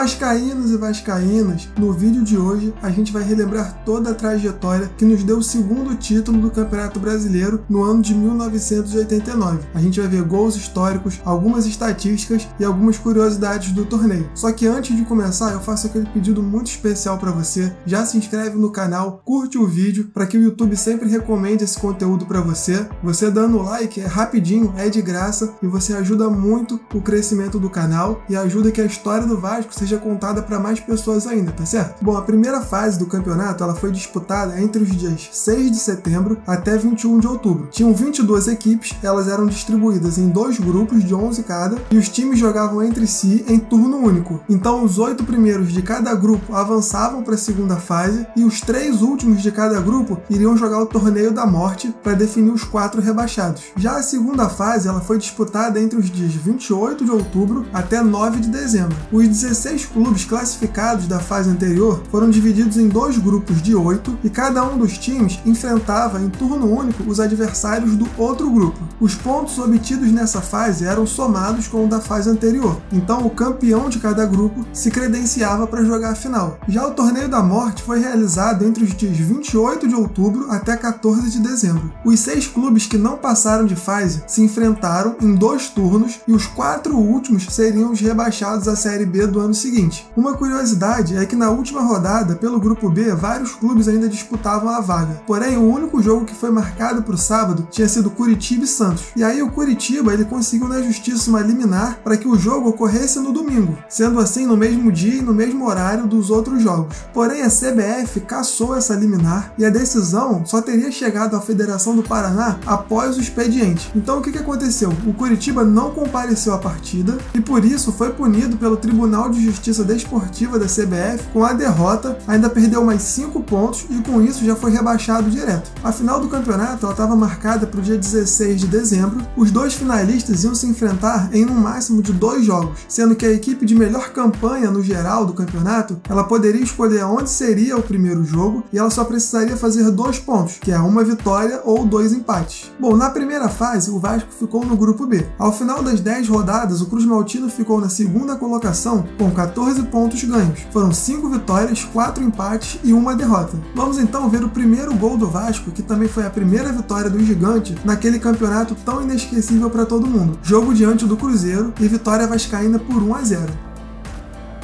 Vascaínos e vascaínas, no vídeo de hoje a gente vai relembrar toda a trajetória que nos deu o segundo título do Campeonato Brasileiro no ano de 1989. A gente vai ver gols históricos, algumas estatísticas e algumas curiosidades do torneio. Só que antes de começar, eu faço aquele pedido muito especial para você. Já se inscreve no canal, curte o vídeo para que o YouTube sempre recomende esse conteúdo para você. Você dando like é rapidinho, é de graça e você ajuda muito o crescimento do canal e ajuda que a história do Vasco seja contada para mais pessoas ainda, tá certo? Bom, a primeira fase do campeonato ela foi disputada entre os dias 6 de setembro até 21 de outubro. Tinham 22 equipes, elas eram distribuídas em 2 grupos de 11 cada e os times jogavam entre si em turno único. Então os 8 primeiros de cada grupo avançavam para a segunda fase e os 3 últimos de cada grupo iriam jogar o torneio da morte para definir os 4 rebaixados. Já a segunda fase ela foi disputada entre os dias 28 de outubro até 9 de dezembro. Os 16 clubes classificados da fase anterior foram divididos em 2 grupos de 8 e cada um dos times enfrentava em turno único os adversários do outro grupo. Os pontos obtidos nessa fase eram somados com o da fase anterior, então o campeão de cada grupo se credenciava para jogar a final. Já o torneio da morte foi realizado entre os dias 28 de outubro até 14 de dezembro. Os 6 clubes que não passaram de fase se enfrentaram em 2 turnos e os 4 últimos seriam os rebaixados à Série B do ano seguinte. Uma curiosidade é que na última rodada, pelo grupo B, vários clubes ainda disputavam a vaga. Porém, o único jogo que foi marcado para o sábado tinha sido Curitiba e Santos. E aí o Curitiba ele conseguiu na justiça uma liminar para que o jogo ocorresse no domingo, sendo assim no mesmo dia e no mesmo horário dos outros jogos. Porém, a CBF cassou essa liminar e a decisão só teria chegado à Federação do Paraná após o expediente. Então o que aconteceu? O Curitiba não compareceu à partida e por isso foi punido pelo Tribunal de Justiça Desportiva da CBF com a derrota, ainda perdeu mais 5 pontos e com isso já foi rebaixado direto. A final do campeonato estava marcada para o dia 16 de dezembro. Os 2 finalistas iam se enfrentar em um máximo de 2 jogos, sendo que a equipe de melhor campanha no geral do campeonato, ela poderia escolher onde seria o primeiro jogo e ela só precisaria fazer 2 pontos, que é uma vitória ou 2 empates. Bom, na primeira fase, o Vasco ficou no grupo B. Ao final das 10 rodadas, o Cruz Maltino ficou na segunda colocação com 14 pontos ganhos. Foram 5 vitórias, 4 empates e 1 derrota. Vamos então ver o primeiro gol do Vasco, que também foi a primeira vitória do Gigante naquele campeonato tão inesquecível para todo mundo. Jogo diante do Cruzeiro e vitória vascaína por 1-0.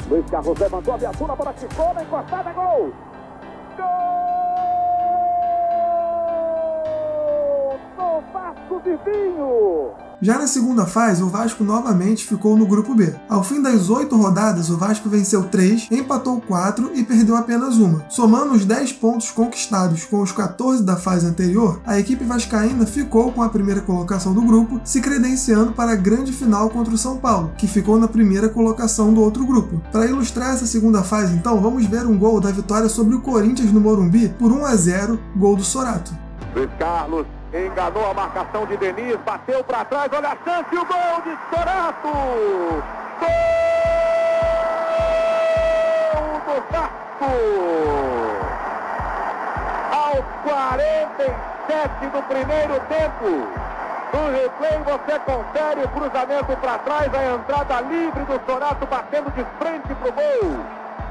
Luiz Carlos levantou a viatura para ficou na encostada, gol! Gol do Vasco Vivinho! Já na segunda fase, o Vasco novamente ficou no grupo B. Ao fim das 8 rodadas, o Vasco venceu 3, empatou 4 e perdeu apenas 1. Somando os 10 pontos conquistados com os 14 da fase anterior, a equipe vascaína ficou com a primeira colocação do grupo, se credenciando para a grande final contra o São Paulo, que ficou na primeira colocação do outro grupo. Para ilustrar essa segunda fase, então, vamos ver um gol da vitória sobre o Corinthians no Morumbi por 1-0, gol do Sorato. Luiz Carlos enganou a marcação de Denis, bateu para trás, olha a chance, o gol de Sorato! Gol do Vasco! Aos 47 do primeiro tempo. No replay você confere o cruzamento para trás, a entrada livre do Sorato batendo de frente pro gol.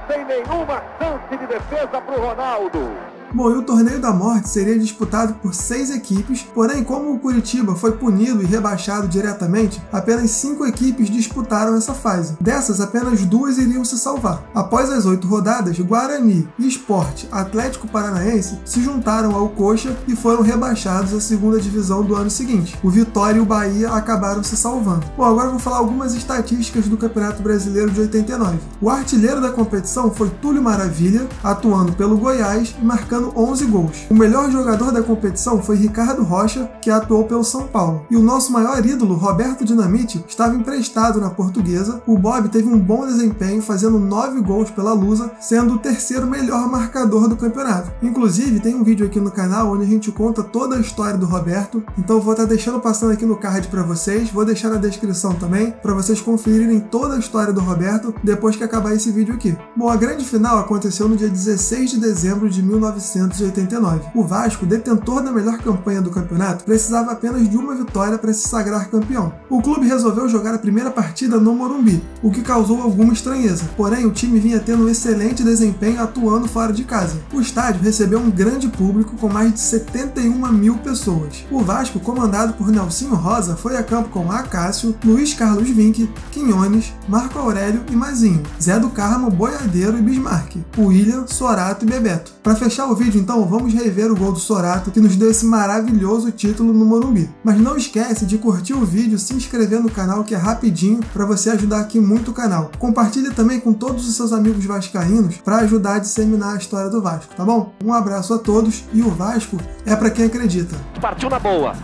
Sem nenhuma chance de defesa para o Ronaldo. Bom, e o torneio da morte seria disputado por 6 equipes, porém como o Curitiba foi punido e rebaixado diretamente, apenas 5 equipes disputaram essa fase. Dessas, apenas 2 iriam se salvar. Após as 8 rodadas, Guarani, Sport, Atlético Paranaense se juntaram ao Coxa e foram rebaixados à segunda divisão do ano seguinte. O Vitória e o Bahia acabaram se salvando. Bom, agora eu vou falar algumas estatísticas do Campeonato Brasileiro de 89. O artilheiro da competição foi Túlio Maravilha, atuando pelo Goiás e marcando 11 gols. O melhor jogador da competição foi Ricardo Rocha, que atuou pelo São Paulo. E o nosso maior ídolo, Roberto Dinamite, estava emprestado na Portuguesa. O Bob teve um bom desempenho, fazendo 9 gols pela Lusa, sendo o terceiro melhor marcador do campeonato. Inclusive, tem um vídeo aqui no canal onde a gente conta toda a história do Roberto, então eu vou estar deixando passando aqui no card para vocês, vou deixar na descrição também, para vocês conferirem toda a história do Roberto depois que acabar esse vídeo aqui. Bom, a grande final aconteceu no dia 16 de dezembro de 1989. 1989. O Vasco, detentor da melhor campanha do campeonato, precisava apenas de uma vitória para se sagrar campeão. O clube resolveu jogar a primeira partida no Morumbi, o que causou alguma estranheza, porém o time vinha tendo um excelente desempenho atuando fora de casa. O estádio recebeu um grande público com mais de 71 mil pessoas. O Vasco, comandado por Nelsinho Rosa, foi a campo com Acácio, Luiz Carlos Vinck, Quinones, Marco Aurélio e Mazinho, Zé do Carmo, Boiadeiro e Bismarck, William, Sorato e Bebeto. Para fechar o vídeo então, vamos rever o gol do Sorato que nos deu esse maravilhoso título no Morumbi. Mas não esquece de curtir o vídeo, se inscrever no canal que é rapidinho para você ajudar aqui muito o canal. Compartilhe também com todos os seus amigos vascaínos para ajudar a disseminar a história do Vasco, tá bom? Um abraço a todos e o Vasco é para quem acredita. Partiu na boa.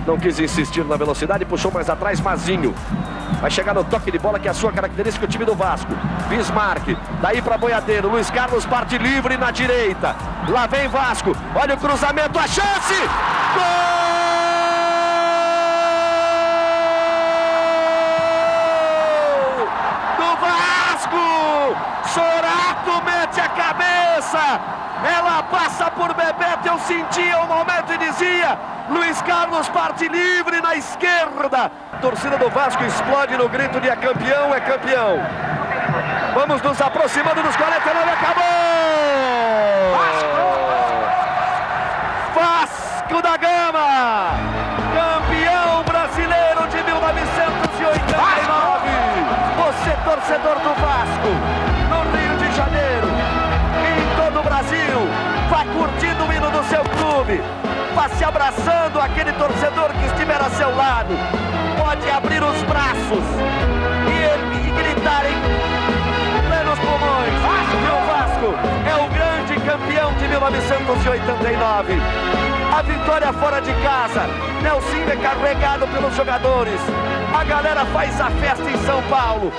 Não quis insistir na velocidade, puxou mais atrás, Mazinho. Vai chegar no toque de bola, que é a sua característica, o time do Vasco. Bismarck, daí para Boiadeiro. Luiz Carlos parte livre na direita. Lá vem Vasco, olha o cruzamento, a chance! Gol! Do Vasco! Sorato mete a cabeça! Ela passa por Bebeto, eu sentia o momento e dizia: Luiz Carlos parte livre na esquerda. A torcida do Vasco explode no grito de é campeão, é campeão. Vamos nos aproximando dos 49, acabou! Vasco da Gama, campeão brasileiro de 1989. Você, torcedor do Vasco, no Rio de Janeiro, em todo o Brasil, vai curtindo o hino do seu clube, vá se abraçando aquele torcedor que estiver a seu lado. Pode abrir os braços e gritar em plenos pulmões: e o Vasco é o grande campeão de 1989. A vitória fora de casa, Nelsinho é carregado pelos jogadores. A galera faz a festa em São Paulo.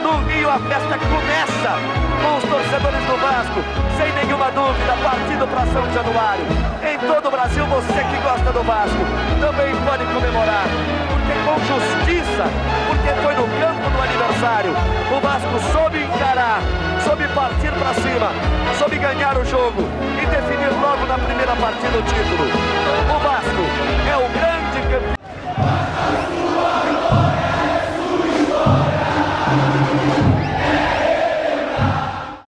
No Rio a festa começa com os torcedores do Vasco, sem nenhuma dúvida, partindo para São Januário. Em todo o Brasil, você que gosta do Vasco também pode comemorar, porque com justiça, porque foi no campo do aniversário, o Vasco soube encarar, soube partir para cima, soube ganhar o jogo e definir logo na primeira partida o título.